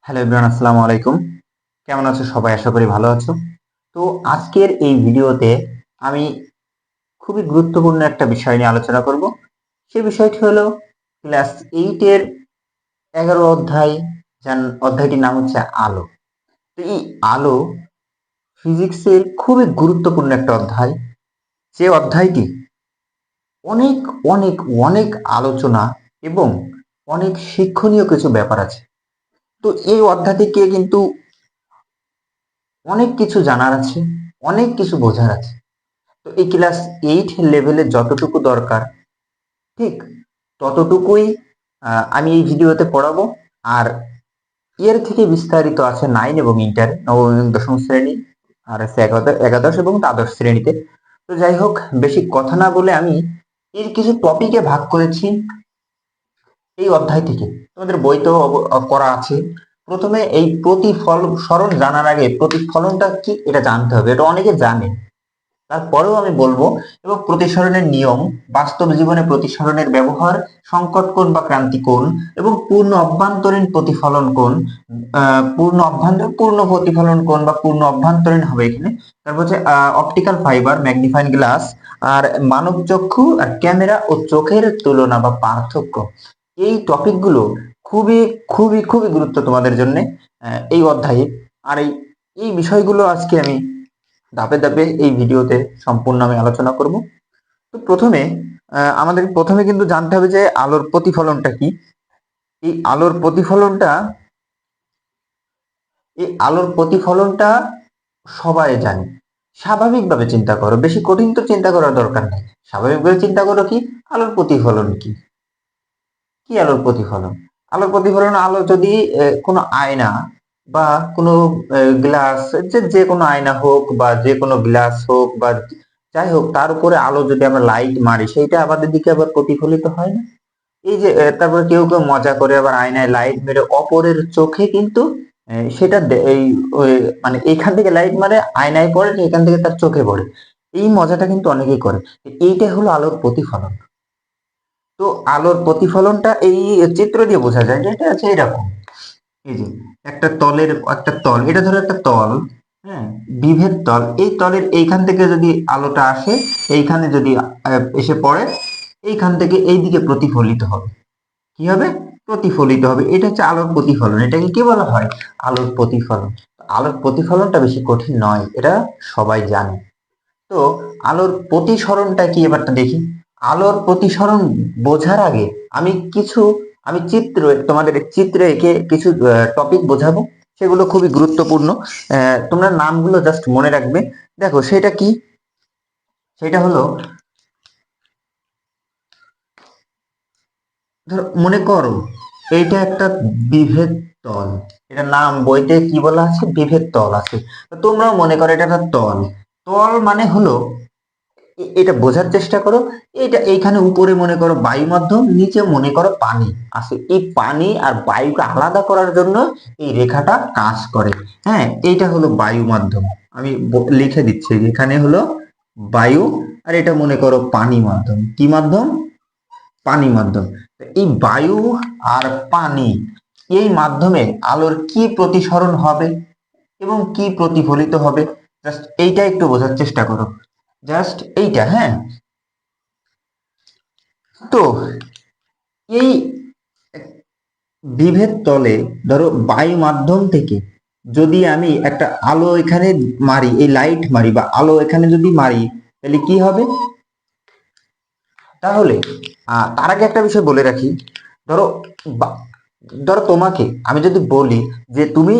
Hello everyone, আসসালামু আলাইকুম। কেমন আছো সবাই? আশা করি ভালো আছো। তো আজকের এই ভিডিওতে আমি খুবই গুরুত্বপূর্ণ একটা বিষয় নিয়ে আলোচনা করব। সেই বিষয়টি হলো ক্লাস 8 এর 11 অধ্যায়, যার অধ্যায়টির নাম হচ্ছে আলো। তো এই আলো ফিজিক্সের খুবই গুরুত্বপূর্ণ একটা অধ্যায়, যে অধ্যায়টি অনেক অনেক অনেক আলোচনা এবং অনেক শিক্ষণীয় কিছু ব্যাপার আছে। তো এই অধ্যায় থেকে কিন্তু অনেক কিছু জানার আছে, অনেক কিছু বোঝার আছে। তো এই ক্লাস 8 লেভেলে যতটুকু দরকার, ঠিক ততটুকুই আমি এই ভিডিওতে পড়াবো। আর এর থেকে বিস্তারিত আছে 9 এবং ইন্টার, নবম এবং দশম শ্রেণী, আর আছে একাদশ এবং দ্বাদশ শ্রেণীতে। তো যাই হোক, বেশি কথা না বলে আমি এর কিছু টপিকে ভাগ করেছি এই অধ্যায় থেকে। তোমাদের বইতেও করা আছে। প্রথমে এই প্রতিফলন জানার আগে প্রতিফলনটা কি এটা জানতে হবে, এটা অনেকে জানে, তারপরেও আমি বলবো। এবং প্রতিসরণের নিয়ম, বাস্তব জীবনে প্রতিসরণের ব্যবহার, সংকট কোণ বা ক্রান্তি কোণ, এবং পূর্ণ অভ্যন্তরীণ প্রতিফলন কোণ, পূর্ণ প্রতিফলন কোণ বা পূর্ণ অভ্যন্তরীণ হবে এখানে। তারপর হচ্ছে অপটিক্যাল ফাইবার, ম্যাগনিফাইং গ্লাস, আর মানব চক্ষু আর ক্যামেরা ও চোখের তুলনা বা পার্থক্য। এই টপিকগুলো খুবই খুবই খুবই গুরুত্ব তোমাদের জন্য এই অধ্যায়ে। আর এই এই বিষয়গুলো আজকে আমি ধাপে ধাপে এই ভিডিওতে সম্পূর্ণ আমি আলোচনা করব। তো প্রথমে আমাদের প্রথমে কিন্তু জানতে হবে যে আলোর প্রতিফলনটা কি। এই আলোর প্রতিফলনটা এই আলোর প্রতিফলনটা সবাই জানে। স্বাভাবিকভাবে চিন্তা করো, বেশি কঠিন তো চিন্তা করার দরকার নেই। স্বাভাবিকভাবে চিন্তা করো কি আলোর প্রতিফলন কি। কি আলোর প্রতিফলন? আলোর প্রতিফলন, আলো যদি কোনো আয়না বা কোনো গ্লাস, যে কোনো আয়না হোক বা যে কোনো গ্লাস হোক বা যাই হোক, তার উপরে আলো যদি আমরা লাইট মারি, সেইটা আমাদের দিকে আবার প্রতিফলিত হয় না? এই যে তারপরে কেউ কেউ মজা করে আবার আয়নায় লাইট মেরে অপরের চোখে কিন্তু সেটা মানে এইখান থেকে লাইট মারে আয়নায় পড়ে, এখান থেকে তার চোখে পড়ে। এই মজাটা কিন্তু অনেকেই করে। এইটাই হলো আলোর প্রতিফলন। তো আলোর প্রতিফলনটা এই চিত্র দিয়ে বোঝা যায়, যেটা আছে এরকম। এই যে একটা তল, এটা ধরো একটা তল, হ্যাঁ, বিভেদ তল। এই তলের এইখান থেকে যদি আলোটা আসে, এইখানে যদি এসে পড়ে, এইখান থেকে এইদিকে প্রতিফলিত হবে। কি হবে? প্রতিফলিত হবে। এটা হচ্ছে আলোর প্রতিফলন। এটাকে কি বলা হয়? আলোর প্রতিফলন। আলোর প্রতিফলনটা বেশি কঠিন নয়, এটা সবাই জানে। তো আলোর প্রতিসরণটা কি এবারটা দেখি। আলোর প্রতিসরণ বোঝার আগে আমি তোমাদের চিত্রে এঁকে কিছু টপিক বোঝাবো। সেগুলো খুবই গুরুত্বপূর্ণ। তোমরা নামগুলো জাস্ট মনে রাখবে। দেখো সেটা কি। সেটা হলো, ধরো মনে করো এইটা একটা বিভেদ তল। এটা নাম বইতে কি বলা আছে? বিভেদ তল আছে। তো তোমরাও মনে করো এটা একটা তল। তল মানে হলো, এটা বোঝার চেষ্টা করো। এটা এইখানে উপরে মনে করো বায়ু মাধ্যম, নিচে মনে করো পানি আছে। এই পানি আর বায়ুকে আলাদা করার জন্য এই রেখাটা কাজ করে। হ্যাঁ, এইটা হলো বায়ু মাধ্যম। আমি লিখে দিচ্ছি, এখানে হলো বায়ু, আর এটা মনে করো পানি মাধ্যম। কি মাধ্যম? পানি মাধ্যম। তো এই বায়ু আর পানি, এই মাধ্যমে আলোর কি প্রতিসরণ হবে এবং কি প্রতিফলিত হবে, জাস্ট এইটা একটু বোঝার চেষ্টা করো। জাস্ট এইটা, হ্যাঁ। তো এই বিভেদ তলে, ধরো বায়ু মাধ্যম থেকে যদি আমি একটা আলো এখানে মারি, এই লাইট মারি বা আলো এখানে যদি মারি, তাহলে কি হবে? তাহলে তার আগে একটা বিষয় বলে রাখি। ধরো বা- ধরো তোমাকে আমি যদি বলি যে তুমি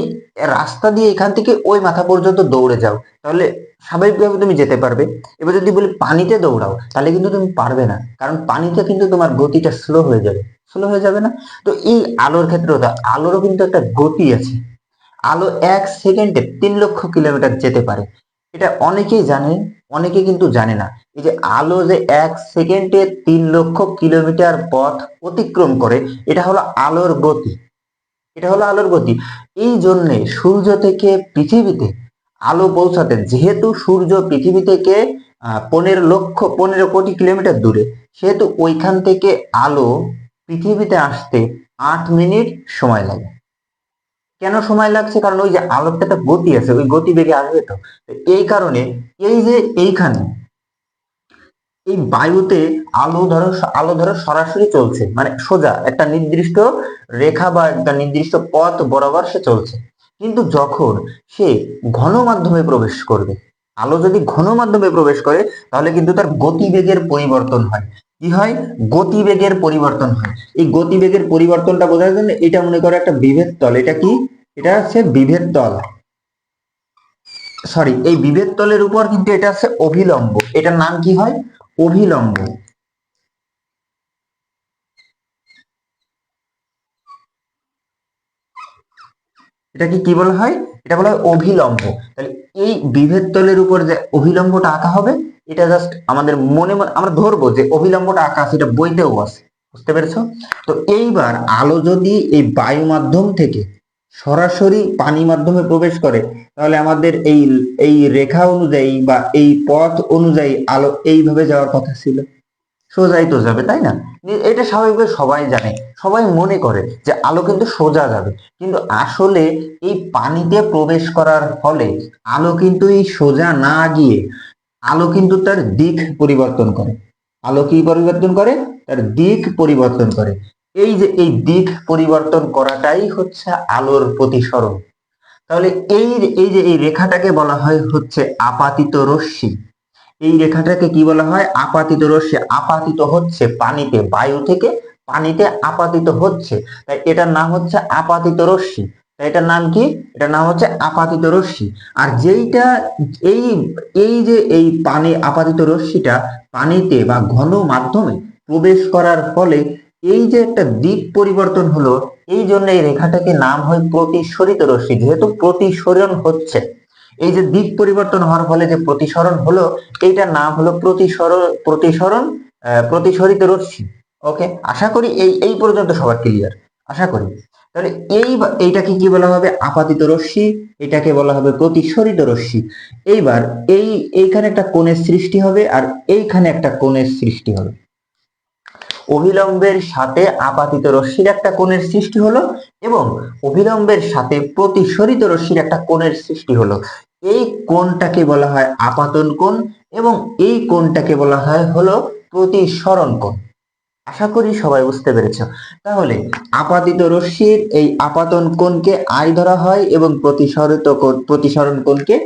রাস্তা দিয়ে এখান থেকে ওই মাথা পর্যন্ত দৌড়ে যাও, তাহলে স্বাভাবিকভাবে তুমি যেতে পারবে। এবার যদি বলি পানিতে দৌড়াও, তাহলে কিন্তু তুমি পারবে না, কারণ পানিতে কিন্তু তোমার গতিটা স্লো হয়ে যাবে। স্লো হয়ে যাবে না? তো এই আলোর ক্ষেত্রেও আলোরও কিন্তু একটা গতি আছে। আলো 1 সেকেন্ডে 3 লক্ষ কিলোমিটার যেতে পারে। এটা অনেকেই জানে, অনেকে কিন্তু জানে না। এই যে আলো যে 1 সেকেন্ডে 3 লক্ষ কিলোমিটার পথ অতিক্রম করে, এটা হলো আলোর গতি। এটা হলো আলোর গতি। এই জন্যে সূর্য থেকে পৃথিবীতে আলো পৌঁছাতে, যেহেতু সূর্য পৃথিবী থেকে 15 কোটি কিলোমিটার দূরে, সেহেতু ওইখান থেকে আলো পৃথিবীতে আসতে 8 মিনিট সময় লাগে। কেন সময় লাগছে? কারণ ওই যে আলোর একটা গতি আছে, ওই গতিবেগে আসবে। তো এই কারণে এই যে এইখানে এই বায়ুতে আলো ধরো সরাসরি চলছে, মানে সোজা একটা নির্দিষ্ট রেখা বা একটা নির্দিষ্ট পথ বরাবর সে চলছে। কিন্তু যখন সে ঘন মাধ্যমে প্রবেশ করবে, আলো যদি ঘন মাধ্যমে প্রবেশ করে, তাহলে কিন্তু তার গতিবেগের পরিবর্তন হয়। কি হয়? গতিবেগের পরিবর্তন হয়। এই গতিবেগের পরিবর্তনটা বোঝার জন্য এটা মনে করো একটা বিভেদ তল। এটা কি? এটা হচ্ছে বিভেদ তল। সরি, এই বিভেদ তলের উপর কিন্তু এটা আছে অভিলম্ব। এটার নাম কি হয়? অভিলম্ব। এটাকে কি বলা হয়? এটা বলা হয় অভিলম্ব। তাহলে এই বিভেদ তলের উপর যে অভিলম্বটা আঁকা হবে, এটা জাস্ট আমাদের মনে মনে আমরা ধরবো যে অভিলম্বটা আঁকা আছে, এটা বইতেও আছে। বুঝতে পেরেছো? তো এইবার আলো যদি এই বায়ু মাধ্যম থেকে সরাসরি পানি মাধ্যমে প্রবেশ করে, তাহলে আমাদের এই এই রেখা অনুযায়ী বা এই পথ অনুযায়ী আলো এইভাবে যাওয়ার কথা ছিল, সোজাই তো যাবে, তাই না? এটা স্বাভাবিকভাবে সবাই জানে, সবাই মনে করে যে আলো কিন্তু সোজা যাবে। কিন্তু আসলে এই পানিতে প্রবেশ করার ফলে আলো কিন্তু এই সোজা না গিয়ে আলো কিন্তু তার দিক পরিবর্তন করে। আলো কি পরিবর্তন করে? তার দিক পরিবর্তন করে। এই যে এই দিক পরিবর্তন করাটাই হচ্ছে আলোর প্রতিসরণ। তাহলে এই এই যে এই রেখাটাকে বলা হয় হচ্ছে আপাতিত রশ্মি। এই রেখাটাকে কি বলা হয়? আপাতিত রশ্মি। আপাতিত হচ্ছে পানিতে, বায়ু থেকে পানিতে আপাতিত হচ্ছে, তাই এটার নাম হচ্ছে আপাতিত রশ্মি। তাই এটার নাম কি? এটার নাম হচ্ছে আপাতিত রশ্মি। আর যেইটা এই এই যে এই পানি আপাতিত রশ্মিটা পানিতে বা ঘন মাধ্যমে প্রবেশ করার ফলে এই যে একটা দিক পরিবর্তন হলো, এই জন্য এই রেখাটাকে নাম হয় প্রতিসরিত রশ্মি। যেহেতু প্রতিসরণ হচ্ছে, এই যে দিক পরিবর্তন হওয়ার ফলে যে প্রতিসরণ হলো, এইটার নাম হলো প্রতিসরিত রশ্মি। ওকে, আশা করি এই এই পর্যন্ত সবার ক্লিয়ার, আশা করি। তাহলে এইটাকে কি বলা হবে? আপাতিত রশ্মি। এটাকে বলা হবে প্রতিসরিত রশ্মি। এইবার এইখানে একটা কোণের সৃষ্টি হবে, আর এইখানে একটা কোণের সৃষ্টি হবে। অভিলম্বের সাথে আপাতিত রশ্মির একটা কোণের সৃষ্টি হলো, এবং অভিলম্বের সাথে প্রতিসরিত রশ্মির একটা কোণের সৃষ্টি হলো। এই কোণটাকে বলা হয় আপাতন কোণ, এবং এই কোণটাকে বলা হয় হলো প্রতিসরণ কোণ। আশা করি সবাই বুঝতে পেরেছো। তাহলে আপাতিত রশ্মির এই আপাতন কোণকে আই ধরা হয়, এবং প্রতিসরণ কোণকে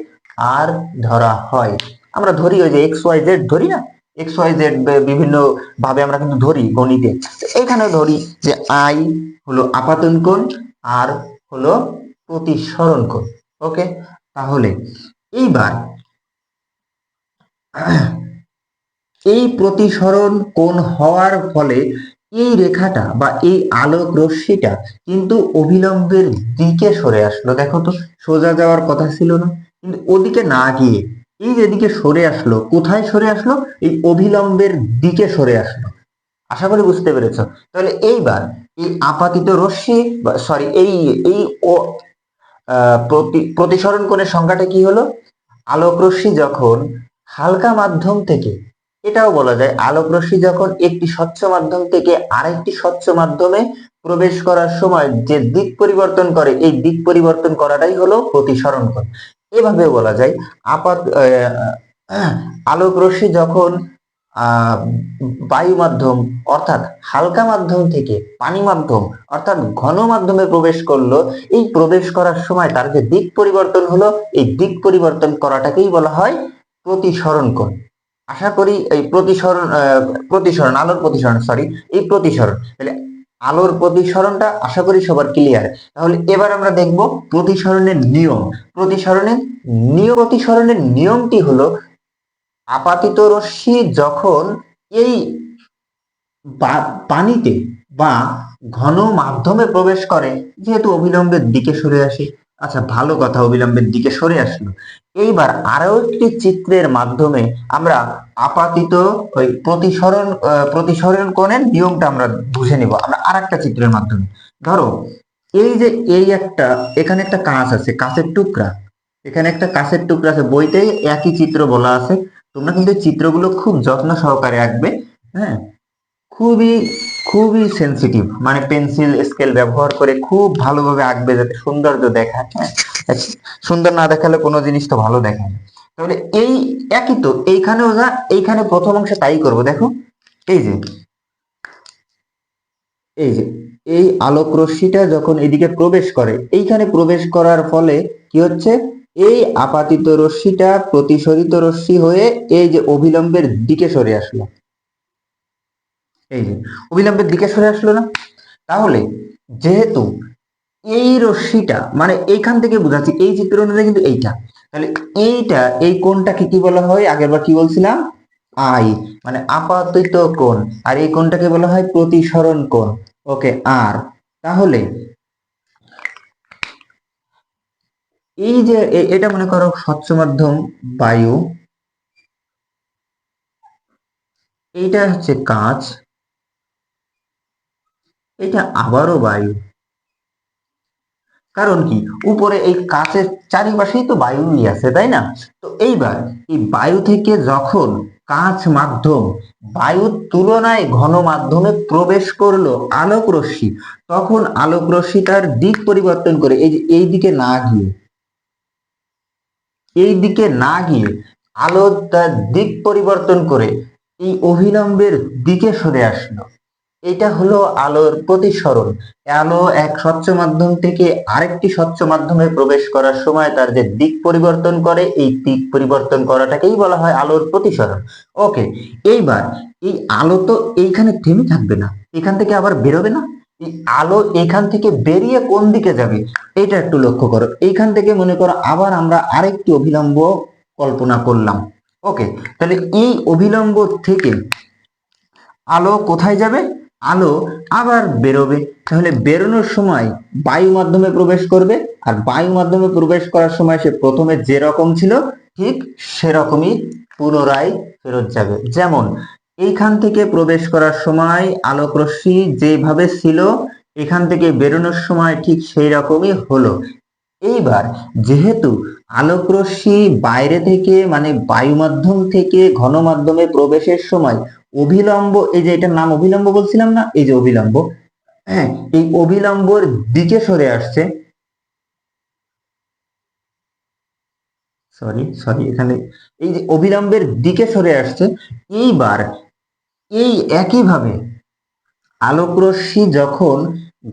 আর ধরা হয়। আমরা ধরি ওই যে এক্স ওয়াই জেড ধরি না, এক্স ওয়াই জেড বিভিন্ন ভাবে আমরা কিন্তু ধরি গণিতে। এখানে ধরি যে আই হলো আপাতন কোণ, আর হলো প্রতিসরণ কোণ। ওকে, তাহলে এইবার এই প্রতিসরণ কোণ হওয়ার ফলে এই রেখাটা বা এই আলোক রশ্মিটা কিন্তু অভিলম্বের দিকে সরে আসলো। দেখো তো, সোজা যাওয়ার কথা ছিল না, কিন্তু ওদিকে না গিয়ে এই যেদিকে সরে আসলো, কোথায় সরে আসলো? এই অভিলম্বের দিকে সরে আসলো। আশা করি বুঝতে পেরেছো। তাহলে এইবার এই আপাতিত রশ্মি সরি এই এই ও প্রতিসরণ কোণের সংখ্যাটা কি হলো? আলোক রশ্মি যখন হালকা মাধ্যম থেকে, এটাও বলা যায় আলোক রশ্মি যখন একটি স্বচ্ছ মাধ্যম থেকে আরেকটি স্বচ্ছ মাধ্যমে প্রবেশ করার সময় যে দিক পরিবর্তন করে, এই দিক পরিবর্তন করাটাই হলো প্রতিসরণ কোণ। এভাবে বলা যায় আলোক রশ্মি যখন আহ বায়ু মাধ্যম অর্থাৎ হালকা মাধ্যম থেকে পানি মাধ্যম অর্থাৎ ঘন মাধ্যমে প্রবেশ করলো, এই প্রবেশ করার সময় তার যে দিক পরিবর্তন হলো, এই দিক পরিবর্তন করাটাকেই বলা হয় প্রতিসরণ কোণ। আশা করি এই প্রতিসরণ আলোর প্রতিসরণ, সরি, এই প্রতিসরণ, তাহলে আলোর প্রতিসরণটা আশা করি সবার ক্লিয়ার। তাহলে এবার আমরা দেখব প্রতিসরণের নিয়ম। প্রতিসরণের নিয়মটি হলো আপাতিত রশ্মি যখন এই পানিতে বা ঘন মাধ্যমে প্রবেশ করে, যেহেতু অবিলম্বের দিকে সরে আসে। আচ্ছা, ভালো কথা, অবিলম্বের দিকে সরে আসলো। এইবার আরো একটি চিত্রের মাধ্যমে আমরা আপাতিত ওই প্রতিসরণ কোণের নিয়মটা আমরা বুঝে নিব। আমরা আর একটা চিত্রের মাধ্যমে, ধরো এই যে এখানে একটা কাঁচ আছে, কাঁচের টুকরা, এখানে একটা কাঁচের টুকরা আছে, বইতেই একই চিত্র বলা আছে। তোমরা কিন্তু চিত্রগুলো খুব যত্ন সহকারে আঁকবে। হ্যাঁ, খুবই খুবই সেনসিটিভ, মানে পেন্সিল স্কেল ব্যবহার করে খুব ভালোভাবে আঁকবে যাতে সৌন্দর্য দেখায়। হ্যাঁ, সুন্দর না দেখালে কোনো জিনিস তো ভালো দেখায় না। তাহলে এই একই তো এইখানেও যা, এইখানে প্রথম অংশে তাই করব। দেখো এই যে এই যে এই আলোক রশ্মিটা যখন এদিকে প্রবেশ করে, এইখানে প্রবেশ করার ফলে কি হচ্ছে, এই আপাতিত রশ্মিটা প্রতিসরিত রশ্মি হয়ে এই যে অভিলম্বের দিকে সরে আসলো। এই যে অভিলম্বের দিকে সরে আসলো না? তাহলে যেহেতু এই রশ্মিটা, মানে এইখান থেকে বোঝাচ্ছি, এই চিত্র অনুযায়ী কিন্তু এইটা, তাহলে এইটা, এই কোণটাকে কি বলা হয়, আগেরবার কি বলছিলাম, আই, মানে আপাতিত কোণ। আর এই কোণটাকে বলা হয় প্রতিসরণ কোণ। ওকে, আর তাহলে এই যে এটা মনে করো স্বচ্ছ মাধ্যম বায়ু, এইটা হচ্ছে কাঁচ, এটা আবারও বায়ু। কারণ কি, উপরে এই কাঁচের চারিপাশেই তো বায়ুই আছে, তাই না? তো এইবার এই বায়ু থেকে যখন কাঁচ মাধ্যম বায়ুর তুলনায় ঘন মাধ্যমে প্রবেশ করলো আলোক রশ্মি, তখন আলোক রশ্মি তার দিক পরিবর্তন করে এই যে এই দিকে না গিয়ে, এই দিকে না গিয়ে আলো তার দিক পরিবর্তন করে এই অভিলম্বের দিকে সরে আসলো। এটা হলো আলোর প্রতিসরণ। আলো এক স্বচ্ছ মাধ্যম থেকে আরেকটি স্বচ্ছ মাধ্যমে প্রবেশ করার সময় তার যে দিক পরিবর্তন করে, এই দিক পরিবর্তন করাটাকেই বলা হয় আলোর প্রতিসরণ। ওকে, এইবার এই আলো তো এইখানে থেমে থাকবে না, এখান থেকে আবার বেরোবে না? এই আলো এখান থেকে বেরিয়ে কোন দিকে যাবে, এটা একটু লক্ষ্য করো। এইখান থেকে মনে করো আবার আমরা আরেকটি অভিলম্ব কল্পনা করলাম। ওকে, তাহলে এই অভিলম্ব থেকে আলো কোথায় যাবে? আলো আবার বেরোবে। তাহলে বেরোনোর সময় বায়ু মাধ্যমে প্রবেশ করবে, আর বায়ু মাধ্যমে প্রবেশ করার সময় সে প্রথমে যেরকম ছিল ঠিক সেরকমই পুনরায় ফেরত যাবে। যেমন এইখান থেকে প্রবেশ করার সময় আলোক রশ্মি যেভাবে ছিল, এখান থেকে বেরোনোর সময় ঠিক সেই রকমই হলো। এইবার যেহেতু আলোক রশ্মি বাইরে থেকে, মানে বায়ু মাধ্যম থেকে ঘন মাধ্যমে প্রবেশের সময় অভিলম্ব, এই যে এটার নাম অভিলম্ব বলছিলাম না, এই যে অভিলম্ব, হ্যাঁ, এই অভিলম্বর দিকে সরে আসছে। সরি সরি, এখানে এই যে অভিলম্বের দিকে সরে আসছে। এইবার এই একইভাবে আলোক রশ্মি যখন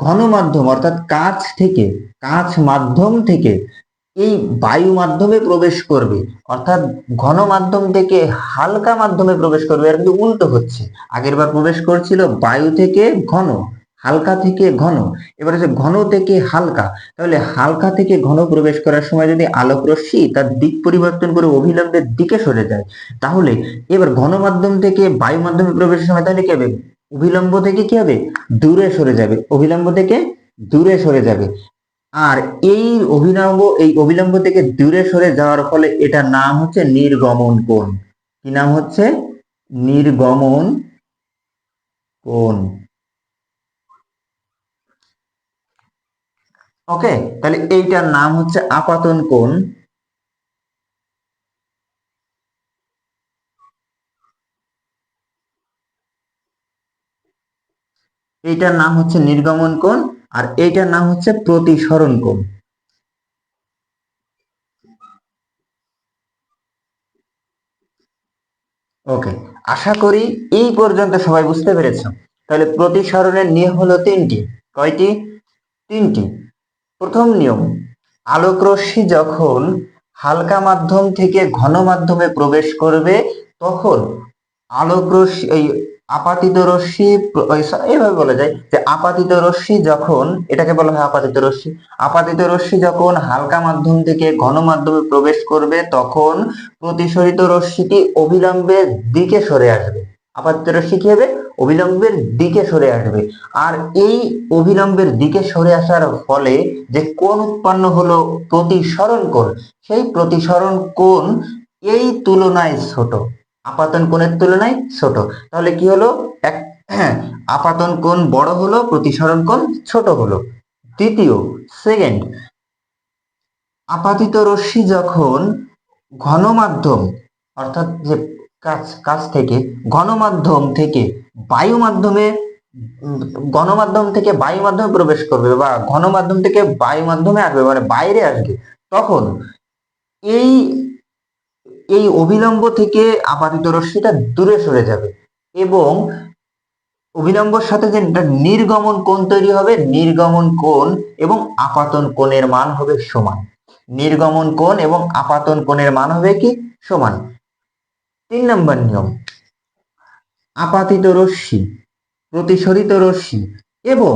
ঘন মাধ্যম অর্থাৎ কাঁচ থেকে, কাঁচ মাধ্যম থেকে এই বায়ু মাধ্যমে প্রবেশ করবে, অর্থাৎ ঘন মাধ্যম থেকে হালকা মাধ্যমে প্রবেশ করবে। আর কিন্তু উল্টো হচ্ছে, আগের বার প্রবেশ করছিল বায়ু থেকে ঘন, হালকা থেকে ঘন, এবার হচ্ছে ঘন থেকে হালকা। তাহলে হালকা থেকে ঘন প্রবেশ করার সময় যদি আলোক রশ্মি তার দিক পরিবর্তন করে অভিলম্বের দিকে সরে যায়, তাহলে এবার ঘন মাধ্যম থেকে বায়ু মাধ্যমে প্রবেশের সময় তাহলে কি হবে, অভিলম্ব থেকে কি হবে, দূরে সরে যাবে, অভিলম্ব থেকে দূরে সরে যাবে। আর এই অভিলম্ব থেকে দূরে সরে যাওয়ার ফলে এটার নাম হচ্ছে নির্গমন কোণ। কি নাম হচ্ছে? নির্গমন কোণ। ওকে, তাহলে এইটার নাম হচ্ছে আপাতন কোণ। এইটার নাম হচ্ছে নির্গমন কোণ, আর এইটার নাম হচ্ছে প্রতিসরণ কোণ। ওকে, আশা করি এই পর্যন্ত সবাই বুঝতে পেরেছো। তাহলে প্রতিসরণের নিয়ম হলো তিনটি। কয়টি? তিনটি। প্রথম নিয়ম, আলোক রশ্মি যখন হালকা মাধ্যম থেকে ঘন মাধ্যমে প্রবেশ করবে, তখন আলোক রশ্মি এই আপাতিত রশ্মি এইভাবে বলা যায় যে আপাতিত রশ্মি যখন, এটাকে বলা হয় আপাতিত রশ্মি, আপাতিত রশ্মি যখন হালকা মাধ্যম থেকে ঘন মাধ্যমে প্রবেশ করবে, তখন প্রতিসরিত রশ্মিটি অবিলম্বের দিকে সরে আসবে। আপাতিত রশ্মি কি হবে, অবিলম্বের দিকে সরে আসবে। আর এই অবিলম্বের দিকে সরে আসার ফলে যে কোণ উৎপন্ন হলো প্রতিসরণ কোণ, সেই প্রতিসরণ কোণ এই তুলনায় ছোট, আপাতন কোণের তুলনায় ছোট। তাহলে কি হলো, এক, হ্যাঁ, আপাতন কোণ বড় হলো, প্রতিসরণ কোণ ছোট হলো। দ্বিতীয়, সেকেন্ড, আপাতিত রশ্মি যখন ঘন মাধ্যম অর্থাৎ যে কাছ কাছ থেকে ঘন মাধ্যম থেকে বায়ু মাধ্যমে গণমাধ্যম থেকে বায়ু মাধ্যমে প্রবেশ করবে বা ঘনমাধ্যম থেকে বায়ু মাধ্যমে আসবে, মানে বাইরে আসবে, তখন এই এই অভিলম্ব থেকে আপাতিত রশ্মিটা দূরে সরে যাবে এবং অভিলম্বর সাথে যে নির্গমন কোণ তৈরি হবে, নির্গমন কোণ এবং আপাতন কোণের মান হবে সমান। নির্গমন কোণ এবং আপাতন কোণের মান হবে কি সমান। 3 নম্বর নিয়ম, আপাতিত রশ্মি, প্রতিসরিত রশ্মি এবং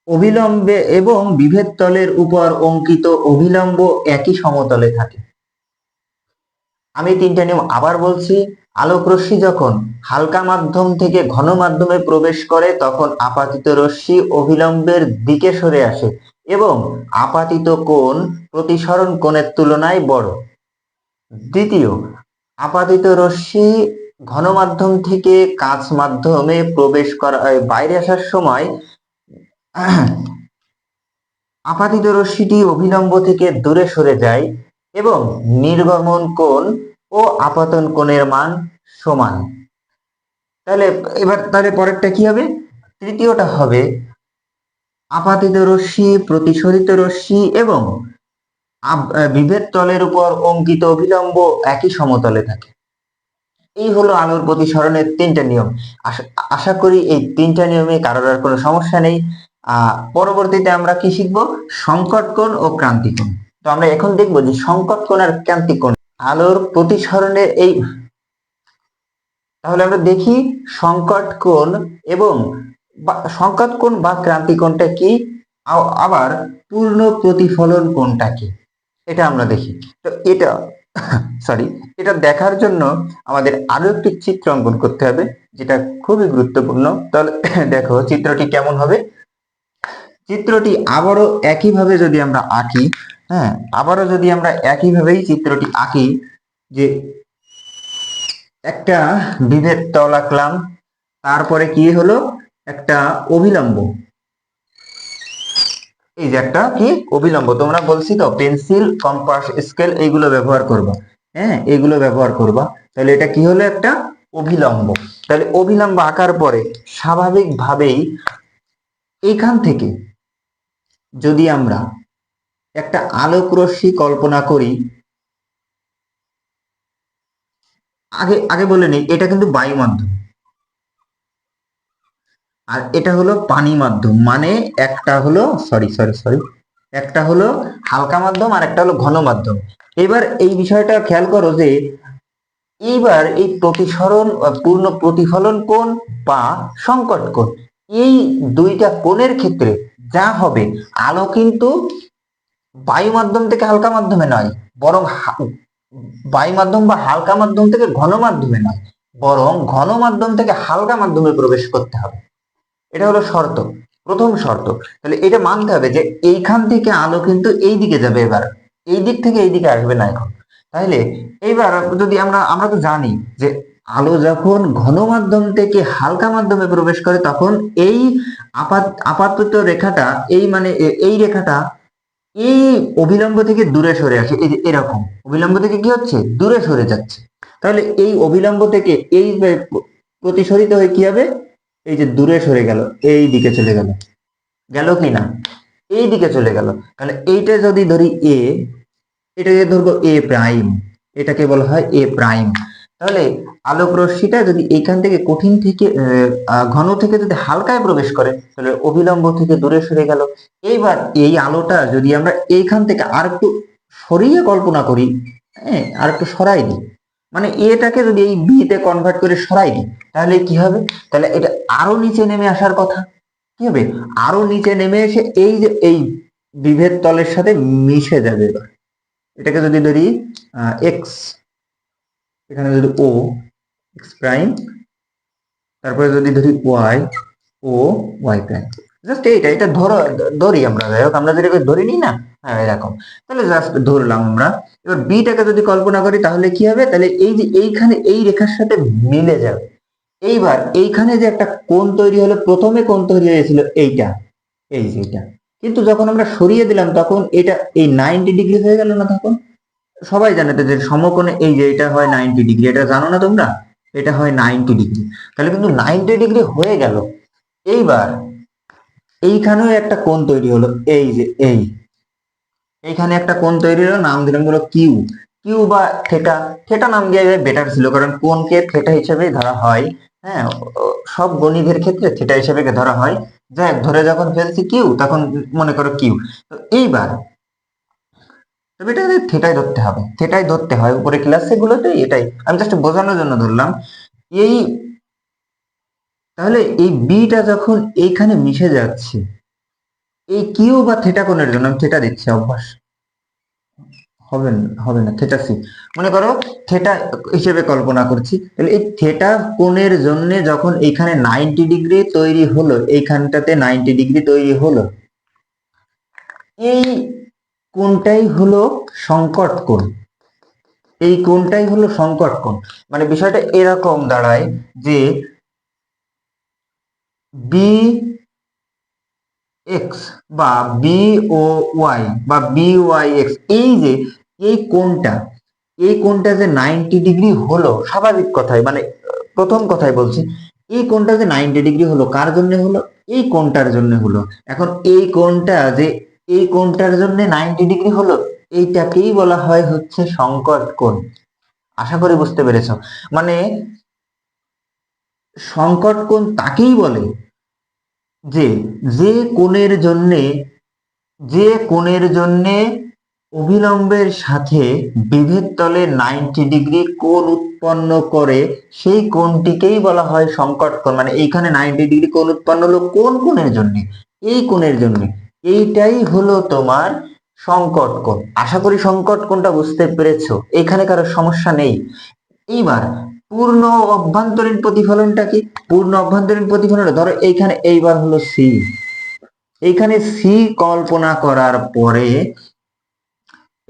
অভিলম্বে এবং বিভেদ তলের উপর অঙ্কিত অভিলম্ব একই সমতলে থাকে। আমি 3টা নিয়ম আবার বলছি। আলোক রশ্মি যখন হালকা মাধ্যম থেকে ঘন মাধ্যমে প্রবেশ করে তখন আপাতিত রশ্মি অভিলম্বের দিকে সরে আসে এবং আপাতিত কোণ প্রতিসরণ কোণের তুলনায় বড়। দ্বিতীয়, আপাতিত রশ্মি ঘন মাধ্যম থেকে কাঁচ মাধ্যমে প্রবেশ করা বাইরে আসার সময় আপাতিত রশ্মিটি অভিলম্ব থেকে দূরে সরে যায় এবং নির্গমন কোণ ও আপাতন কোণের মান সমান। তাহলে পরেরটা কি হবে? তৃতীয়টা হবে আপাতিত রশ্মি, প্রতিসরিত রশ্মি এবং বিভেদ তলের উপর অঙ্কিত অভিলম্ব একই সমতলে থাকে। এই হলো আলোর প্রতিসরণের 3টা নিয়ম। আশা করি এই 3টা নিয়মে কারোর আর কোনো সমস্যা নেই। পরবর্তীতে আমরা কি শিখবো? সংকট কোণ ও ক্রান্তি কোণ। তো আমরা এখন দেখবো যে সংকট কোণ আর ক্রান্তি কোণ আলোর প্রতিসরণের তাহলে আমরা দেখি সংকট কোণ এবং সংকট কোণ বা ক্রান্তি কোণটা কি, আবার পূর্ণ প্রতিফলন কোণটা কি, এটা আমরা দেখি। তো এটা এটা দেখার জন্য আমাদের আরো একটি চিত্র অঙ্কন করতে হবে, যেটা খুবই গুরুত্বপূর্ণ। তাহলে দেখো চিত্রটি কেমন হবে। চিত্রটি আবারও একইভাবে যদি আমরা আঁকি, আবারও যদি আমরা একইভাবেই চিত্রটি আঁকি, যে একটা বিভেদ তল আঁকলাম, তারপরে কি হলো একটা অভিলম্ব, এই যে একটা কি অভিলম্ব। তোমরা বলছি তো পেন্সিল, কম্পাস, স্কেল এইগুলো ব্যবহার করবা, এগুলো ব্যবহার করবা। তাহলে এটা কি হলো? একটা অভিলম্ব। তাহলে অভিলম্ব আঁকার পরে স্বাভাবিকভাবেই এইখান থেকে যদি আমরা একটা আলোক রশ্মি কল্পনা করি, আগে আগে বলে নিই, এটা কিন্তু বায়ু মাধ্যম আর এটা হলো পানি মাধ্যম। মানে একটা হলো একটা হলো হালকা মাধ্যম আর একটা হলো ঘন মাধ্যম। এবার এই বিষয়টা খেয়াল করো যে এইবার এই প্রতিসরণ পূর্ণ প্রতিফলন কোণ বা সংকট কোণ, এই দুইটা কোণের ক্ষেত্রে যা হবে, আলো কিন্তু বায়ু মাধ্যম থেকে হালকা মাধ্যমে নয়, বরং বায়ু মাধ্যম বা হালকা মাধ্যম থেকে ঘন মাধ্যমে নয়, বরং ঘন মাধ্যম থেকে হালকা মাধ্যমে প্রবেশ করতে হবে। এটা হলো শর্ত, প্রথম শর্ত। তাহলে এটা মানতে হবে যে এইখান থেকে আলো কিন্তু এই দিকে যাবে, এবার এই দিক থেকে এই দিকে আসবে না এখন। তাহলে এইবার যদি আমরা তো জানি যে আলো যখন ঘন মাধ্যম থেকে হালকা মাধ্যমে প্রবেশ করে তখন এই আপাতত রেখাটা, এই রেখাটা এই অভিলম্ব থেকে দূরে সরে আসে, এই যে এরকম অভিলম্ব থেকে কি হচ্ছে? দূরে সরে যাচ্ছে। তাহলে এই অভিলম্ব থেকে এই প্রতিসরিত হয়ে কি হবে? এই যে দূরে সরে গেল, এই দিকে চলে গেল, গেল কি না? এই দিকে চলে গেল। তাহলে এইটা যদি ধরি এ, এটাকে ধরবো এ প্রাইম, এটাকে বলা হয় এ প্রাইম। তাহলে আলোক রশ্মিটা যদি এইখান থেকে কঠিন থেকে ঘন থেকে যদি হালকায় প্রবেশ করে, তাহলে অভিলম্ব থেকে দূরে সরে গেল। এইবার এই আলোটা যদি আমরা এইখান থেকে আর একটু সরিয়ে কল্পনা করি, আর একটু সরাই দিই, মানে এটাকে যদি এই বি তে কনভার্ট করে সরাই দিই, তাহলে কি হবে? তাহলে এটা আরো নিচে নেমে আসার কথা। কি হবে? আরো নিচে নেমে এসে এই যে এই বিভেদ তলের সাথে মিশে যাবে। এবার এটাকে যদি ধরি এক্স, এখানে যদি ও এক্স প্রাইম, তারপরে যদি ধরি ওয়াই, ও ওয়াই প্রাইম, জাস্ট এটা ধরি আমরা, যাই হোক আমরা যেটাকে ধরি নি না, এরকম। তাহলে জাস্ট ধরলাম আমরা। এবার বিটাকে যদি কল্পনা করি তাহলে কি হবে? তাহলে এই যে এইখানে এই রেখার সাথে মিলে যাবে। এইবার এইখানে যে একটা কোণ তৈরি হলো, প্রথমে কোণ তৈরি হয়েছিল এইটা, এই যে এটা, কিন্তু যখন আমরা সরিয়ে দিলাম তখন এটা এই 90 ডিগ্রি হয়ে গেল না? তখন সবাই জানে তো যে সমকোণে এই যে এটা হয় 90 ডিগ্রি, এটা জানো না তোমরা? এটা হয় 90 ডিগ্রি। তাহলে কিন্তু 90 ডিগ্রি হয়ে গেল। এইবার এইখানেও একটা কোণ তৈরি হলো, এই যে এইখানে একটা কোণ তৈরি হলো, নাম দিলাম হলো কিউ। কিউ বা থেটা, থেটা নাম দিয়ে বেটার ছিল, কারণ কোণকে থেটা হিসেবে ধরা হয়। হ্যাঁ, সব গণিতের ক্ষেত্রে থেটা হিসেবে ধরা হয়। যাই হোক, ধরে যখন ফেলছি কিউ, তখন মনে করো কিউ। তো এইবার তবে এটা থেটাই ধরতে হবে, থেটাই ধরতে হয় উপরে ক্লাসে গুলোতে, এটাই আমি জাস্ট বোঝানোর জন্য ধরলাম। এই তাহলে এই বিটা যখন এইখানে মিশে যাচ্ছে, এই কিউ বা থেটা কোণের জন্য আমি থেটা দিচ্ছি, অভ্যাস হবে না, হবে না, থেটা সি মনে করো, থেটা হিসেবে কল্পনা করছি। তাহলে এই থেটা কোণের জন্য যখন এইখানে 90 ডিগ্রি তৈরি হলো, এইখানটাতে 90 ডিগ্রি তৈরি হলো, এই কোণটাই হলো সংকট কোণ। এই কোণটাই হলো সংকট কোণ। মানে বিষয়টা এরকম দাঁড়ায় যে বি এক্স বা বি ও ওয়াই বা বি ওয়াই এক্স, এই যে এই কোণটা, এই কোণটা যে 90 ডিগ্রি হলো, স্বাভাবিক কথাই মানে প্রথম কথাই বলছি, এই কোণটা যে 90 ডিগ্রি হলো, কার জন্য হলো? এই কোণটার জন্য হলো। এখন এই কোণটা যে এই কোণটার জন্য 90 ডিগ্রি হলো, এইটাকেই বলা হয় হচ্ছে সংকট কোণ। আশা করি বুঝতে পেরেছো। মানে সংকট কোণ তাকেই বলে যে যে কোণের জন্যে যে কোণের জন্যে অভিলম্বের সাথে বিভেদ তলে 90 ডিগ্রি কোণ উৎপন্ন করে, সেই কোণটিকেই বলা হয় সংকট কোণ। মানে এইখানে 90 ডিগ্রি কোণ উৎপন্ন হলো কোন কোণের জন্য? এই কোণের জন্য। এইটাই হলো তোমার সংকট কোণ। আশা করি সংকট কোণটা বুঝতে পেরেছো, এখানে কারো সমস্যা নেই। এইবার পূর্ণ অভ্যন্তরীণ প্রতিফলনটা কি? পূর্ণ অভ্যন্তরীণ প্রতিফলন ধরো এইখানে, এইবার হলো সি, এইখানে সি কল্পনা করার পরে,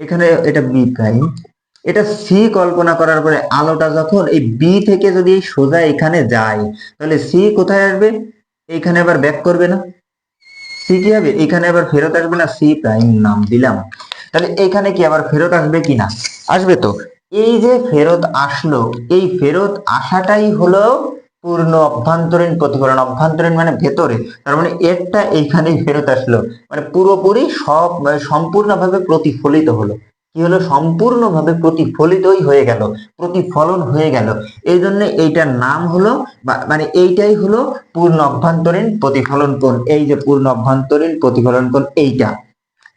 এখানে এটা বি প্রাইম, এটা সি কল্পনা করার পরে আলোটা যখন এই বি থেকে যদি সোজা এখানে যায়, তাহলে সি কোথায় আসবে? এখানে আবার ব্যাক করবে না? সি কি হবে? এখানে আবার ফেরত আসবে না? সি প্রাইম নাম দিলাম। তাহলে এখানে কি আবার ফেরত আসবে কিনা? আসবে তো। এই যে ফেরত আসলো, এই ফেরত আসাটাই হলো পূর্ণ অভ্যন্তরীণ প্রতিফলন। অভ্যন্তরীণ মানে ভেতরে, তার মানে এরটা এইখানেই ফেরত আসলো, মানে পুরোপুরি সব সম্পূর্ণভাবে প্রতিফলিত হলো। কি হলো? সম্পূর্ণভাবে প্রতিফলিতই হয়ে গেল, প্রতিফলন হয়ে গেল। এই জন্য এইটার নাম হলো মানে এইটাই হলো পূর্ণ অভ্যন্তরীণ প্রতিফলন কোণ। এই যে পূর্ণ অভ্যন্তরীণ প্রতিফলন কোণ এইটা।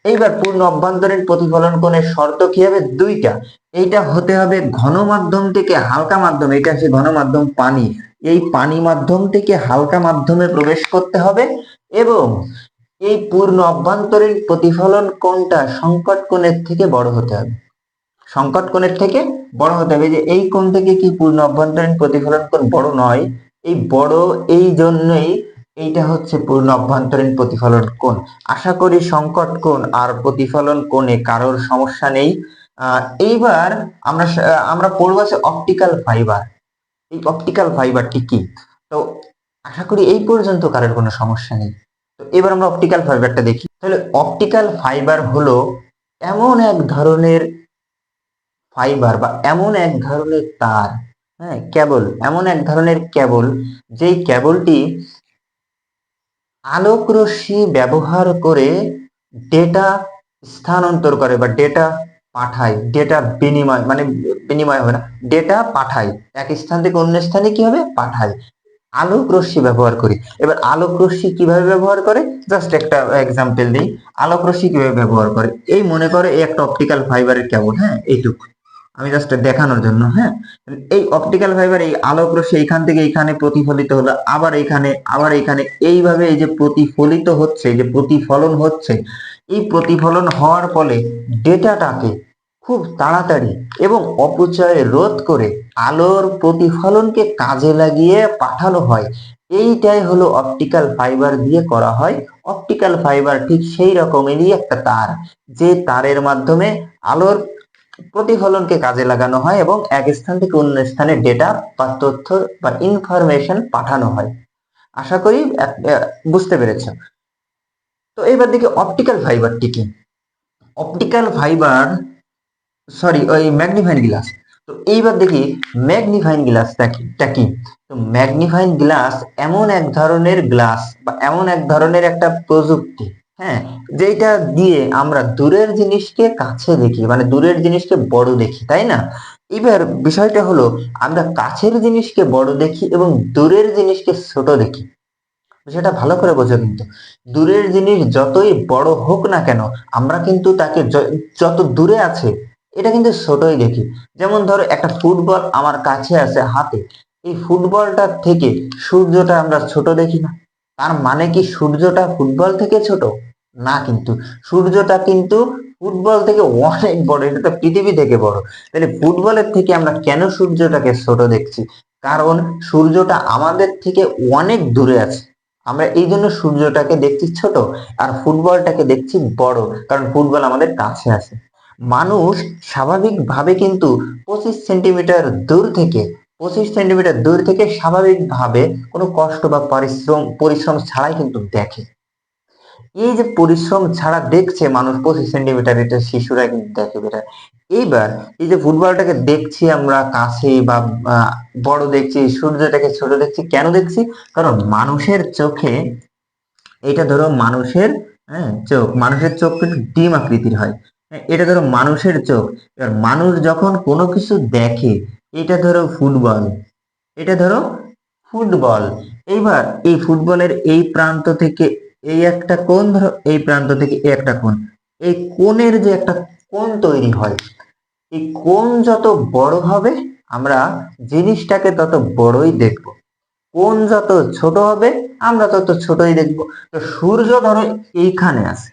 এইবার পূর্ণ অভ্যন্তরীণ প্রতিফলন কোণের শর্ত কি হবে? দুইটা। এইটা হতে হবে ঘন মাধ্যম থেকে হালকা মাধ্যম, এটা হচ্ছে ঘন মাধ্যম পানি, এই পানি মাধ্যম থেকে হালকা মাধ্যমে প্রবেশ করতে হবে, এবং এই পূর্ণ অভ্যন্তরীণ প্রতিফলন কোণটা সংকট কোণের থেকে বড় হতে হবে। সংকট কোণের থেকে বড় হতে হবে। যে এই কোণ থেকে কি পূর্ণ অভ্যন্তরীণ প্রতিফলন কোণ বড় নয়? এই বড়, এই জন্যই এইটা হচ্ছে পূর্ণ অভ্যন্তরীণ প্রতিফলন কোণ। আশা করি সংকট কোণ আর প্রতিফলন কোণে কারোর সমস্যা নেই। এইবার আমরা পড়বো আছে অপটিক্যাল ফাইবার। এই অপটিক্যাল ফাইবারটি কি? তো আশা করি এই পর্যন্ত কারোর কোনো সমস্যা নেই। তো এবার আমরা অপটিক্যাল ফাইবারটা দেখি। তাহলে অপটিক্যাল ফাইবার হলো এমন এক ধরনের ফাইবার বা এমন এক ধরনের তার, হ্যাঁ কেবল, এমন এক ধরনের কেবল, যেই কেবলটি আলোক রশ্মি ব্যবহার করে ডেটা স্থানান্তর করে বা ডেটা পাঠায়, ডেটা বিনিময়, মানে বিনিময় হবে না, ডেটা পাঠায়, এক স্থান থেকে অন্য স্থানে কি হবে? পাঠায়। আলোক রশ্মি ব্যবহার করি। এবার আলোক রশ্মি কিভাবে ব্যবহার করে, জাস্ট একটা এক্সাম্পল দিই। আলোক রশ্মি কিভাবে ব্যবহার করে, এই মনে করে এই একটা অপটিক্যাল ফাইবারের কেবল, হ্যাঁ এইটুকু আমি জাস্ট দেখানোর জন্য। হ্যাঁ, এই অপটিক্যাল ফাইবার, এই আলোক রশ্মি এইখান থেকে এইখানে প্রতিফলিত হলো, আবার এইখানে, আবার এইখানে, এইভাবে এই যে প্রতিফলিত হচ্ছে, এই যে প্রতিফলন হচ্ছে, এই প্রতিফলন হওয়ার ফলে ডেটাটাকে খুব তাড়াতাড়ি এবং অপচয় রোধ করে আলোর প্রতিফলনকে কাজে লাগিয়ে পাঠানো হয়। এইটাই হলো অপটিক্যাল ফাইবার দিয়ে করা হয়। অপটিক্যাল ফাইবার ঠিক সেই রকমেরই একটা তার, যে তারের মাধ্যমে আলোর প্রতিফলনকে কাজে লাগানো হয় এবং এক স্থান থেকে অন্য স্থানে ডেটা বা তথ্য বা ইনফরমেশন পাঠানো হয়। আশা করি বুঝতে পেরেছ। তো এবার দেখি অপটিক্যাল ফাইবারটি কি। অপটিক্যাল ফাইবার, সরি ওই ম্যাগনিফাইং গ্লাস, তো এইবার দেখি ম্যাগনিফাইং গ্লাসটা কি। তো ম্যাগনিফাইং গ্লাস এমন এক ধরনের গ্লাস বা এমন এক ধরনের একটা প্রযুক্তি, হ্যাঁ, যেটা দিয়ে আমরা দূরের জিনিসকে কাছে দেখি, মানে দূরের জিনিসকে বড় দেখি, তাই না? এবার বিষয়টা হলো, আমরা কাছের জিনিসকে বড় দেখি এবং দূরের জিনিসকে ছোট দেখি। সেটা ভালো করে বোঝো কিন্তু, দূরের জিনিস যতই বড় হোক না কেন, আমরা কিন্তু তাকে যত দূরে আছে এটা কিন্তু ছোটই দেখি। যেমন ধরো একটা ফুটবল আমার কাছে আছে হাতে, এই ফুটবলটার থেকে সূর্যটা আমরা ছোট দেখি না? তার মানে কি সূর্যটা ফুটবল থেকে ছোট? না, কিন্তু সূর্যটা কিন্তু ফুটবল থেকে অনেক বড়, এটা তো পৃথিবী থেকে বড়। তাহলে ফুটবলের থেকে আমরা কেন সূর্যটাকে ছোট দেখছি? কারণ সূর্যটা আমাদের থেকে অনেক দূরে আছে, আমরা এই জন্য সূর্যটাকে দেখছি ছোট আর ফুটবলটাকে দেখছি বড়, কারণ ফুটবল আমাদের কাছে আছে। মানুষ স্বাভাবিকভাবে কিন্তু 25 সেন্টিমিটার দূর থেকে স্বাভাবিকভাবে কোনো কষ্ট বা পরিশ্রম ছাড়াই কিন্তু দেখে। এই যে পরিশ্রম ছাড়া দেখছে মানুষ 25 সেন্টিমিটার, এটা শিশুরা কিন্তু দেখে বেটা। এইবার এই যে ফুটবলটাকে দেখছি আমরা কাছে বা বড় দেখছি, সূর্যটাকে ছোট দেখছি, কেন দেখছি? কারণ মানুষের চোখে, এটা ধরো মানুষের, হ্যাঁ, মানুষের চোখ কিন্তু ডিম আকৃতির হয়। হ্যাঁ, এটা ধরো মানুষের চোখ। এবার মানুষ যখন কোনো কিছু দেখে, এটা ধরো ফুটবল, এটা ধরো ফুটবল। এইবার এই ফুটবলের এই প্রান্ত থেকে এই একটা কোণ, ধরো এই প্রান্ত থেকে এই একটা কোণ, এই কোণের যে একটা কোণ তৈরি হয়, এই কোণ যত বড় হবে আমরা জিনিসটাকে তত বড়ই দেখবো, কোণ যত ছোট হবে আমরা তত ছোটই দেখবো। তো সূর্য ধরো এইখানে আছে,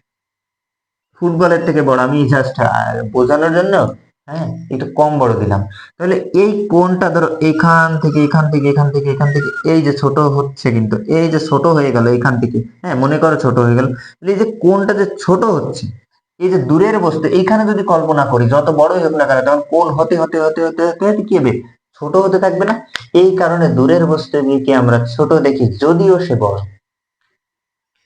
ফুটবলের থেকে বড়, আমি জাস্ট বোঝানোর জন্য, হ্যাঁ, একটু কম বড় দিলাম। তাহলে এই কোণটা ধরো এখান থেকে এই যে ছোট হচ্ছে, কিন্তু এই যে ছোট হয়ে গেল এখান থেকে, হ্যাঁ, মনে করো ছোট হয়ে গেল। এই যে কোণটা যে ছোট হচ্ছে, এই যে দূরের বস্তু এইখানে যদি কল্পনা করি, যত বড়ই হোক না কেন, তখন কোণ হতে হতে হতে হতে হতে হতে কি হবে? ছোট হতে থাকবে না? এই কারণে দূরের বস্তুকে আমরা ছোট দেখি, যদিও সে বড়।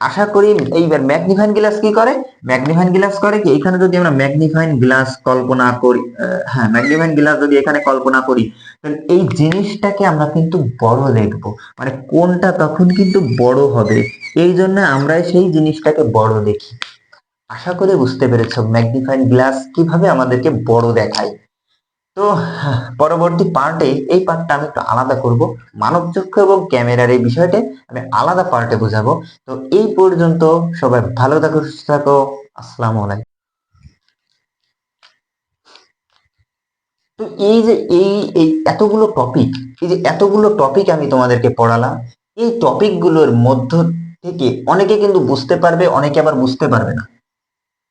আশা করি। এইবার ম্যাগনিফাইং গ্লাস কি করে? ম্যাগনিফাইং গ্লাস করে কি, এখানে যদি আমরা ম্যাগনিফাইং গ্লাস কল্পনা করি, হ্যাঁ, ম্যাগনিফাইং গ্লাস যদি এখানে কল্পনা করি, তাহলে এই জিনিসটাকে আমরা কিন্তু বড় দেখব, মানে কোনটা তখন কিন্তু বড় হবে, এই জন্য আমরা সেই জিনিসটাকে বড় দেখি। আশা করি বুঝতে পেরেছো ম্যাগনিফাইং গ্লাস কিভাবে আমাদেরকে বড় দেখায়। তো পরবর্তী পার্টে এই পার্টটা আমি একটু আলাদা করব, মানবচক্ষু এবং ক্যামেরার এই বিষয়টা আমি আলাদা পার্টে বোঝাবো। তো এই পর্যন্ত সবাই ভালো থাকো, সুস্থ থাকো। আসসালামু আলাইকুম। তো এই যে এই এই এতগুলো টপিক, এই যে এতগুলো টপিক আমি তোমাদেরকে পড়ালাম, এই টপিকগুলোর মধ্য থেকে অনেকে কিন্তু বুঝতে পারবে, অনেকে আবার বুঝতে পারবে না।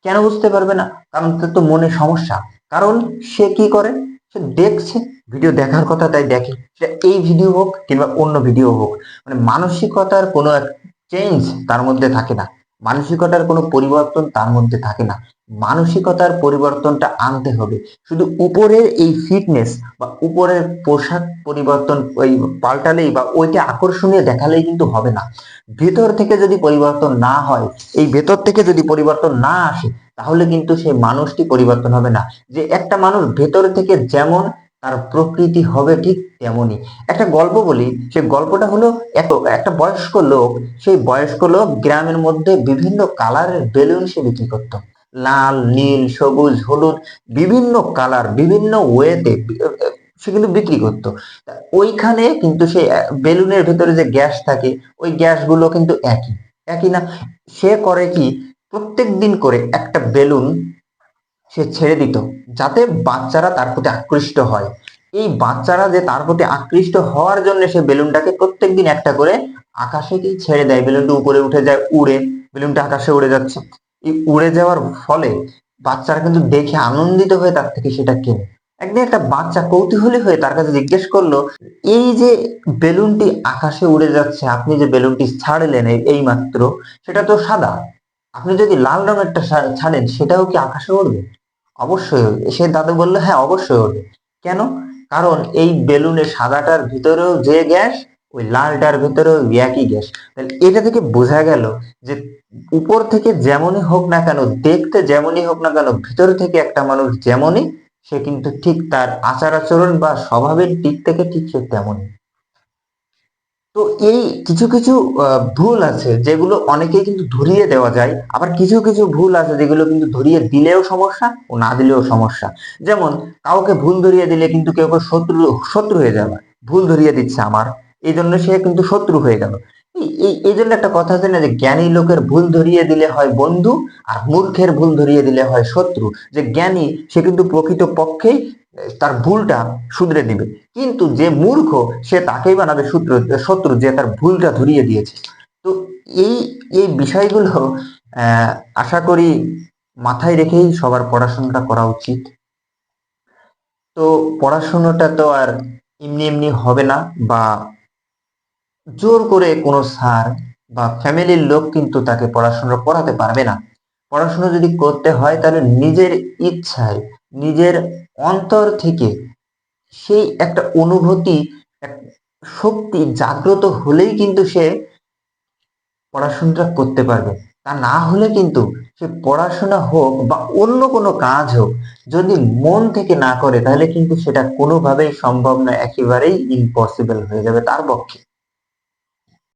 কেন বুঝতে পারবে না? কারণ তার তো মনে সমস্যা। কারণ সে কি করে, সে দেখছে, ভিডিও দেখার কথা তাই দেখে, সেটা এই ভিডিও হোক কিংবা অন্য ভিডিও হোক, মানে মানসিকতার কোনো চেঞ্জ তার মধ্যে থাকে না, মানসিকতার কোনো পরিবর্তন তার মধ্যে থাকে না। মানসিকতার পরিবর্তনটা আনতে হবে। শুধু উপরের এই ফিটনেস বা উপরের পোশাক পরিবর্তন ওই পাল্টালেই বা ওইটা আকর্ষণীয় দেখালেই কিন্তু হবে না। ভেতর থেকে যদি পরিবর্তন না হয়, এই ভেতর থেকে যদি পরিবর্তন না আসে, তাহলে কিন্তু সেই মানুষটি পরিবর্তন হবে না। যে একটা মানুষ ভেতর থেকে যেমন, তার প্রকৃতি হবে ঠিক তেমনই। একটা গল্প বলি, সেই গল্পটা হলো, একটা বয়স্ক লোক, সেই বয়স্ক লোক গ্রামের মধ্যে বিভিন্ন কালারের বেলুন সে বিক্রি করত, লাল, নীল, সবুজ, হলুদ, বিভিন্ন কালার, বিভিন্ন ওয়েতে সে কিন্তু বিক্রি করতো। ওইখানে কিন্তু সেই বেলুনের ভেতরে যে গ্যাস থাকে, ওই গ্যাসগুলো কিন্তু একই, একই না? সে করে কি, প্রত্যেক দিন করে একটা বেলুন সে ছেড়ে দিত, যাতে বাচ্চারা তার প্রতি আকৃষ্ট হয়। এই বাচ্চারা যে তার প্রতি আকৃষ্ট হওয়ার জন্য সে বেলুনটাকে প্রত্যেকদিন একটা করে আকাশে কি ছেড়ে দেয়, বেলুনটা উপরে উঠে যায়, উড়ে, বেলুনটা আকাশে উড়ে যাচ্ছে। এই উড়ে যাওয়ার ফলে বাচ্চারা কিন্তু দেখে আনন্দিত হয়ে তার থেকে সেটা কেনে। একদিন একটা বাচ্চা কৌতূহলী হয়ে তার কাছে জিজ্ঞেস করলো, এই যে বেলুনটি আকাশে উড়ে যাচ্ছে, আপনি যে বেলুনটি ছাড়লেন এই মাত্র, সেটা তো সাদা, আপনি যদি লাল রঙেরটা ছাড়েন সেটাও কি আকাশে উড়বে? অবশ্যই উড়বে। সে দাদু বললো, হ্যাঁ, অবশ্যই উড়বে। কেন? কারণ এই বেলুনের সাদাটার ভিতরেও যে গ্যাস, ওই লালটার ভিতরেও একই গ্যাস। তাহলে এটা থেকে বোঝা গেল যে উপর থেকে যেমনই হোক না কেন, দেখতে যেমনই হোক না কেন, ভিতর থেকে একটা মানুষ যেমনই, সে কিন্তু ঠিক তার আচার আচরণ বা স্বভাবের দিক থেকে ঠিক সে তেমনই। তো এই কিছু কিছু ভুল আছে যেগুলো অনেকেই কিন্তু ধরিয়ে দেওয়া যায়, আবার কিছু কিছু ভুল আছে যেগুলো কিন্তু ধরিয়ে দিলেও সমস্যা ও না দিলেও সমস্যা। যেমন কাউকে ভুল ধরিয়ে দিলে কিন্তু কেউ কেউ শত্রু শত্রু হয়ে যাবে, ভুল ধরিয়ে দিচ্ছে আমার, এই জন্য সে কিন্তু শত্রু হয়ে গেল। এই জন্য একটা কথা আছে না, যে জ্ঞানী লোকের ভুল ধরিয়ে দিলে হয় বন্ধু, আর মূর্খের ভুল ধরিয়ে দিলে হয় শত্রু। যে জ্ঞানী সে কিন্তু প্রকৃত পক্ষেই তার ভুলটা শুধরে দিবে, কিন্তু যে মূর্খ সে তাকেই বানাবে শত্রু, যে তার ভুলটা ধরিয়ে দিয়েছে। তো এই এই বিষয়গুলো আহ আশা করি মাথায় রেখেই সবার পড়াশোনাটা করা উচিত। তো পড়াশোনাটা তো আর এমনি এমনি হবে না, বা জোর করে কোনো স্যার বা ফ্যামিলির লোক কিন্তু তাকে পড়াশোনা করাতে পারবে না। পড়াশোনা যদি করতে হয় তাহলে নিজের ইচ্ছায়, নিজের অন্তর থেকে সেই একটা অনুভূতি, এক শক্তি জাগ্রত হলেই কিন্তু সে পড়াশোনাটা করতে পারবে। তা না হলে কিন্তু সে পড়াশোনা হোক বা অন্য কোনো কাজ হোক, যদি মন থেকে না করে তাহলে কিন্তু সেটা কোনোভাবেই সম্ভব নয়, একেবারেই ইম্পসিবল হয়ে যাবে তার পক্ষে।